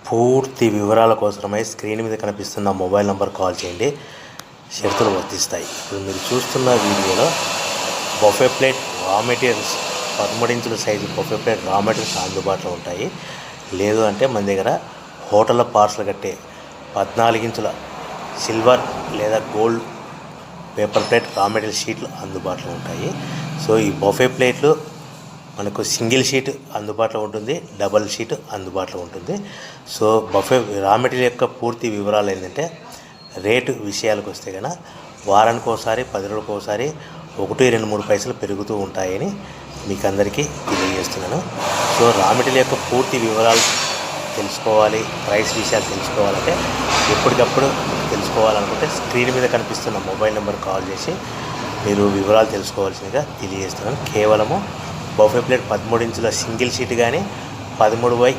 పూర్తి వివరాల కోసమై స్క్రీన్ మీద కనిపిస్తున్న మొబైల్ నంబర్ కాల్ చేయండి. షరతులు వర్తిస్తాయి. ఇప్పుడు మీరు చూస్తున్న వీడియోలో బఫే ప్లేట్ రా మెటీరియల్స్ 13 ఇంచుల సైజు బఫే ప్లేట్ రా మెటీరియల్స్ అందుబాటులో ఉంటాయి. లేదు అంటే మన దగ్గర హోటల్లో పార్సల్ కట్టే 14 ఇంచుల సిల్వర్ లేదా gold paper plate raw material షీట్లు అందుబాటులో ఉంటాయి. సో ఈ బఫే ప్లేట్లు మనకు సింగిల్ షీట్ అందుబాటులో ఉంటుంది, డబల్ షీట్ అందుబాటులో ఉంటుంది. సో బఫే రా మెటీరియల్ యొక్క పూర్తి వివరాలు ఏంటంటే, రేటు విషయాలకు వస్తే కనుక వారానికి ఒకసారి 10 రోజులకు ఒకసారి 1, 2, 3 పైసలు పెరుగుతూ ఉంటాయని మీకు అందరికీ తెలియజేస్తున్నాను. సో రా మెటీరియల్ యొక్క పూర్తి వివరాలు తెలుసుకోవాలి, ప్రైస్ విషయాలు తెలుసుకోవాలంటే ఎప్పటికప్పుడు తెలుసుకోవాలనుకుంటే స్క్రీన్ మీద కనిపిస్తున్న మొబైల్ నెంబర్ కాల్ చేసి మీరు వివరాలు తెలుసుకోవాల్సిందిగా తెలియజేస్తున్నాను. కేవలము బఫే ప్లేట్ 13 ఇంచుల సింగిల్ షీట్ కానీ 13 బై